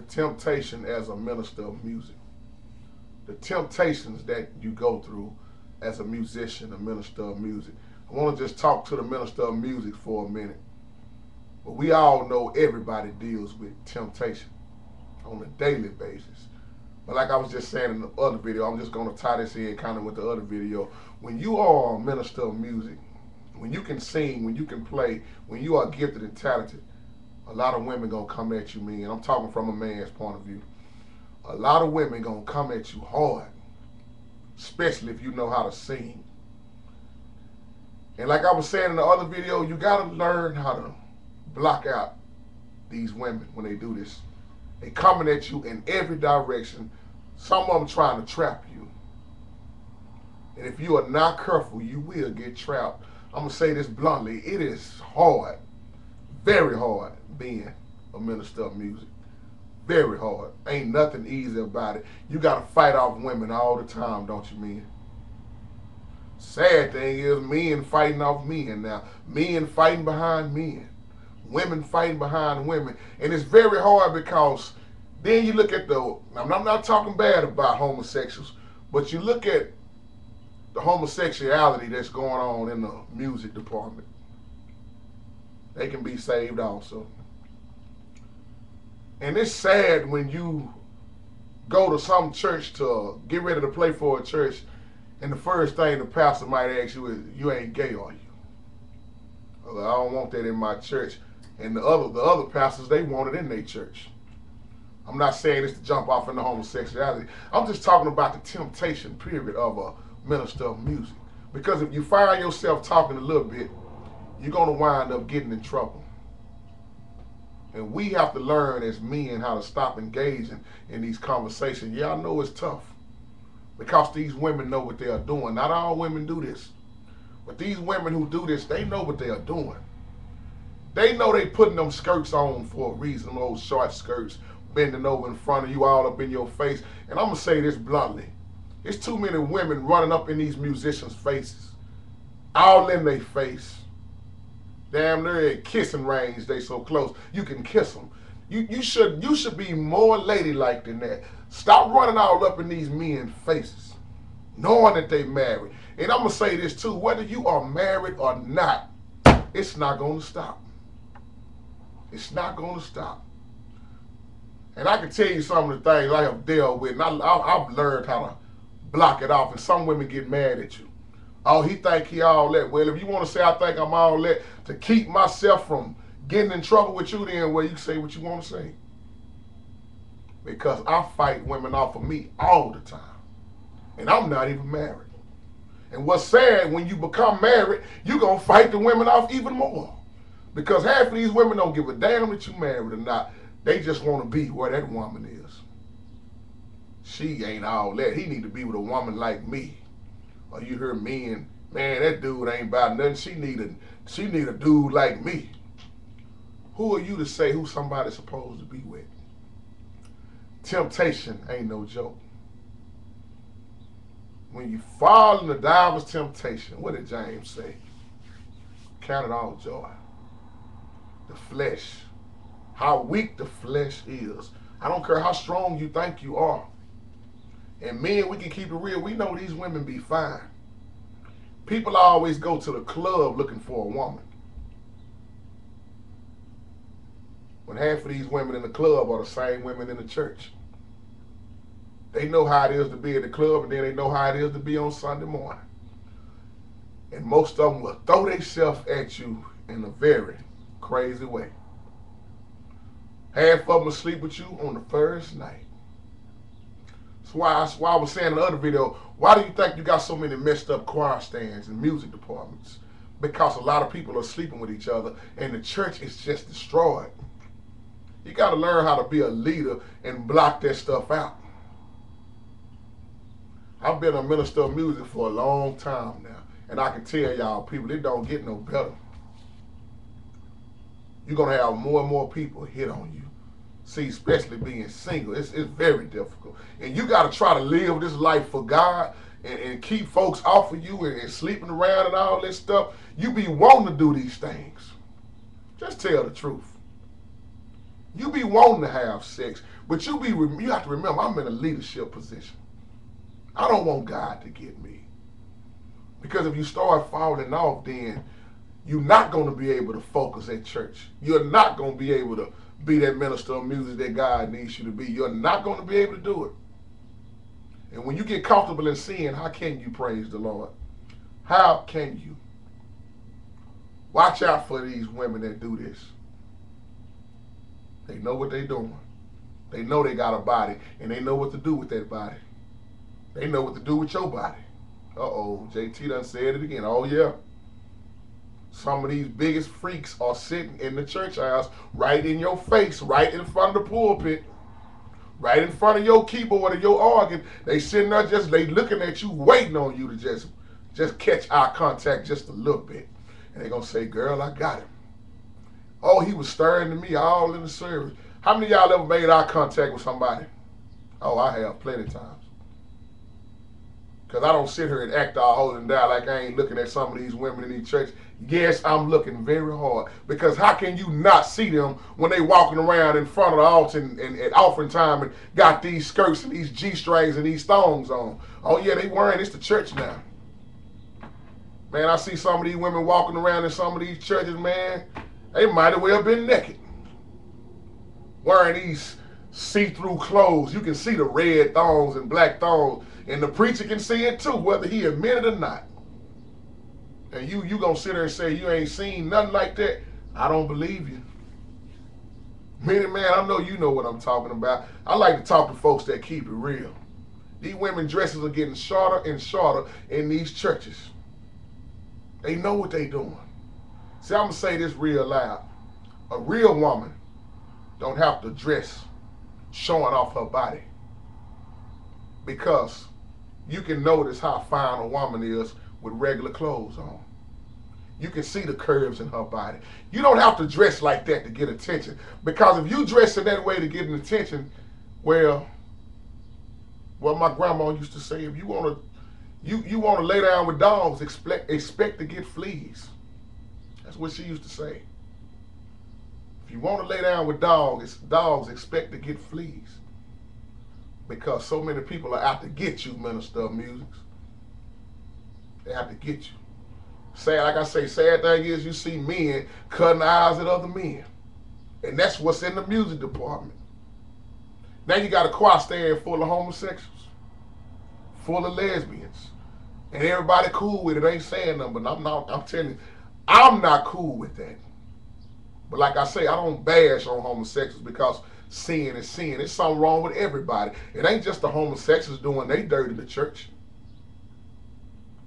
the temptation as a minister of music, the temptations that you go through as a musician, a minister of music. I want to just talk to the minister of music for a minute. But we all know everybody deals with temptation on a daily basis. But like I was just saying in the other video, I'm just going to tie this in kind of with the other video. When you are a minister of music, when you can sing, when you can play, when you are gifted and talented, a lot of women going to come at you, man. I'm talking from a man's point of view. A lot of women going to come at you hard, especially if you know how to sing. And like I was saying in the other video, you got to learn how to block out these women when they do this. They coming at you in every direction. Some of them trying to trap you. And if you are not careful, you will get trapped. I'm going to say this bluntly. It is hard, very hard, being a minister of music. Very hard. Ain't nothing easy about it. You got to fight off women all the time, don't you, men? Sad thing is men fighting off men now. Men fighting behind men. Women fighting behind women. And it's very hard because then you look at I'm not talking bad about homosexuals, but you look at the homosexuality that's going on in the music department. They can be saved also. And it's sad when you go to some church to get ready to play for a church, and the first thing the pastor might ask you is, "You ain't gay, are you?" I don't want that in my church. And the other pastors, they want it in their church. I'm not saying this to jump off into homosexuality. I'm just talking about the temptation, period, of a minister of music. Because if you find yourself talking a little bit, you're going to wind up getting in trouble. And we have to learn as men how to stop engaging in these conversations. Yeah, I know it's tough because these women know what they are doing. Not all women do this. But these women who do this, they know what they are doing. They know they putting them skirts on for a reason, those short skirts, bending over in front of you, all up in your face. And I'm going to say this bluntly. There's too many women running up in these musicians' faces, all in their face. Damn, they're at kissing range, they so close. You can kiss them. You should be more ladylike than that. Stop running all up in these men's faces, knowing that they married. And I'm going to say this too, whether you are married or not, it's not going to stop. It's not going to stop. And I can tell you some of the things I have dealt with, and I've learned how to block it off, and some women get mad at you. Oh, he think he all that. Well, if you want to say I think I'm all that to keep myself from getting in trouble with you, then well, you say what you want to say. Because I fight women off of me all the time. And I'm not even married. And what's sad, when you become married, you're going to fight the women off even more. Because half of these women don't give a damn that you married or not. They just want to be where that woman is. She ain't all that. He need to be with a woman like me. Or you hear men, man, that dude ain't about nothing. She need a dude like me. Who are you to say who somebody's supposed to be with? Temptation ain't no joke. When you fall in the diver's temptation, what did James say? Count it all joy. The flesh. How weak the flesh is. I don't care how strong you think you are. And men, we can keep it real. We know these women be fine. People always go to the club looking for a woman. When half of these women in the club are the same women in the church. They know how it is to be at the club, and then they know how it is to be on Sunday morning. And most of them will throw themselves at you in a very crazy way. Half of them will sleep with you on the first night. That's why I was saying in the other video, why do you think you got so many messed up choir stands and music departments? Because a lot of people are sleeping with each other, and the church is just destroyed. You got to learn how to be a leader and block that stuff out. I've been a minister of music for a long time now, and I can tell y'all, people, it don't get no better. You're going to have more and more people hit on you. See, especially being single, it's very difficult. And you got to try to live this life for God and keep folks off of you and sleeping around and all this stuff. You be wanting to do these things. Just tell the truth. You be wanting to have sex, but you have to remember, I'm in a leadership position. I don't want God to get me. Because if you start falling off, then you're not going to be able to focus at church. You're not going to be able to be that minister of music that God needs you to be. You're not going to be able to do it. And when you get comfortable in sin, how can you praise the Lord? How can you? Watch out for these women that do this. They know what they're doing. They know they got a body, and they know what to do with that body. They know what to do with your body. Uh-oh, JT done said it again. Oh, yeah. Some of these biggest freaks are sitting in the church house right in your face, right in front of the pulpit, right in front of your keyboard or your organ. They sitting there they looking at you, waiting on you to just catch eye contact just a little bit. And they're going to say, girl, I got him. Oh, he was staring to me all in the service. How many of y'all ever made eye contact with somebody? Oh, I have plenty of times. Because I don't sit here and act all holding down like I ain't looking at some of these women in these churches. Yes, I'm looking very hard. Because how can you not see them when they walking around in front of the altar and at offering time and got these skirts and these G-strings and these thongs on? Oh, yeah, they wearing it's the church now. Man, I see some of these women walking around in some of these churches, man. They might have well been naked. Wearing these see-through clothes. You can see the red thongs and black thongs. And the preacher can see it too, whether he admit it or not. And you gonna sit there and say you ain't seen nothing like that? I don't believe you. Meaning, man, I know you know what I'm talking about. I like to talk to folks that keep it real. These women dresses are getting shorter and shorter in these churches. They know what they doing. See, I'm gonna say this real loud. A real woman don't have to dress showing off her body. Because you can notice how fine a woman is with regular clothes on. You can see the curves in her body. You don't have to dress like that to get attention. Because if you dress in that way to get an attention, well, my grandma used to say, if you want to lay down with dogs, expect to get fleas. That's what she used to say. If you want to lay down with dogs expect to get fleas. Because so many people are out to get you, minister of music. They have to get you. Like I say, sad thing is you see men cutting eyes at other men. And that's what's in the music department. Now you got a choir stand full of homosexuals, full of lesbians. And everybody cool with it, ain't saying nothing, but I'm telling you, I'm not cool with that. But like I say, I don't bash on homosexuals because sin is sin. There's something wrong with everybody. It ain't just the homosexuals doing they dirt in the church.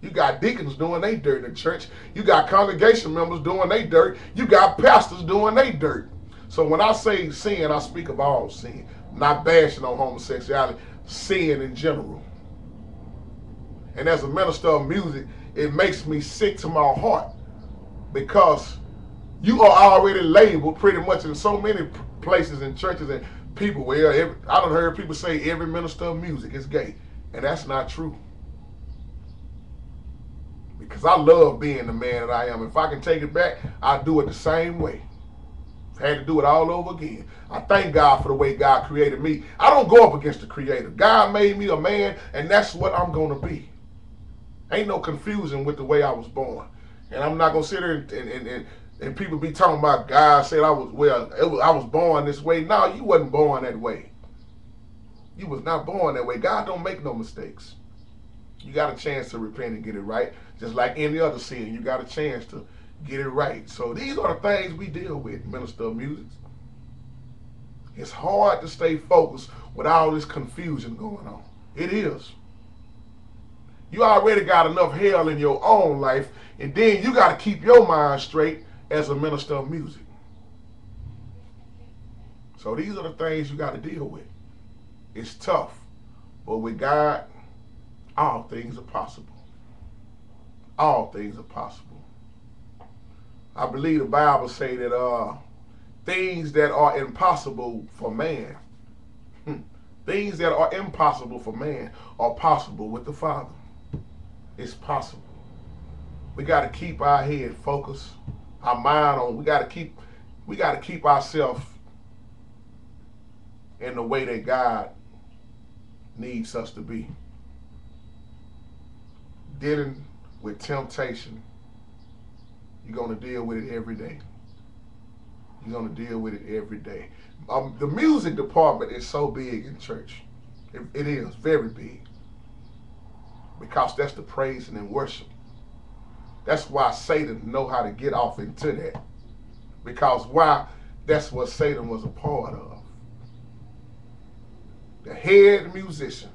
You got deacons doing they dirt in the church. You got congregation members doing they dirt. You got pastors doing they dirt. So when I say sin, I speak of all sin. Not bashing on homosexuality, sin in general. And as a minister of music, it makes me sick to my heart because you are already labeled pretty much in so many places and churches and people where I done heard people say every minister of music is gay. And that's not true. Because I love being the man that I am. If I can take it back, I'll do it the same way. I had to do it all over again. I thank God for the way God created me. I don't go up against the Creator. God made me a man, and that's what I'm going to be. Ain't no confusion with the way I was born. And I'm not going to sit there and people be talking about God said I was born this way. No, you wasn't born that way. You was not born that way. God don't make no mistakes. You got a chance to repent and get it right. Just like any other sin, you got a chance to get it right. So these are the things we deal with, minister of music. It's hard to stay focused with all this confusion going on. It is. You already got enough hell in your own life, and then you got to keep your mind straight as a minister of music. So these are the things you got to deal with. It's tough, but with God, all things are possible. All things are possible. I believe the Bible say that things that are impossible for man, things that are impossible for man are possible with the Father. It's possible. We got to keep our head focused, our mind on. We got to keep ourselves in the way that God needs us to be. Dealing with temptation, you're going to deal with it every day. You're going to deal with it every day. The music department is so big in church. It is very big. Because that's the praising and worship. That's why Satan know how to get off into that. Because why? That's what Satan was a part of. The head musician.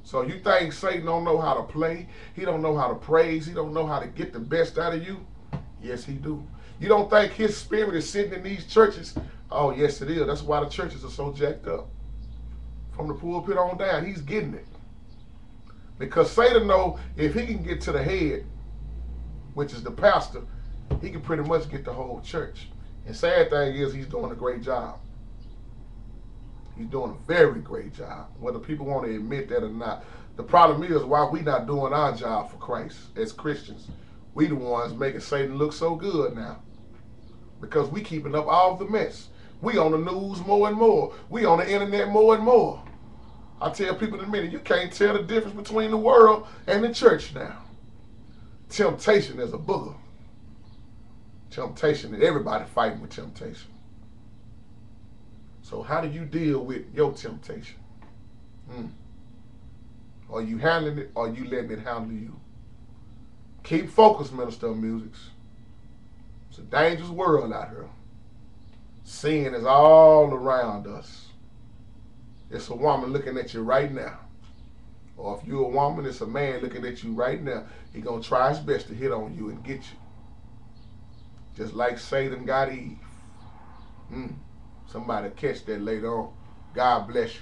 So you think Satan don't know how to play? He don't know how to praise? He don't know how to get the best out of you? Yes, he do. You don't think his spirit is sitting in these churches? Oh, yes, it is. That's why the churches are so jacked up. From the pulpit on down, he's getting it. Because Satan know if he can get to the head, which is the pastor, he can pretty much get the whole church. And sad thing is, he's doing a great job. He's doing a very great job, whether people want to admit that or not. The problem is why we not doing our job for Christ as Christians. We the ones making Satan look so good now. Because we keeping up all the mess. We on the news more and more. We on the internet more and more. I tell people in a minute, you can't tell the difference between the world and the church now. Temptation is a booger. Temptation, and everybody fighting with temptation. So how do you deal with your temptation? Are you handling it, or are you letting it handle you? Keep focused, Minister of Music. It's a dangerous world out here. Sin is all around us. It's a woman looking at you right now. Or if you're a woman, it's a man looking at you right now. He's going to try his best to hit on you and get you. Just like Satan got Eve. Somebody catch that later on. God bless you.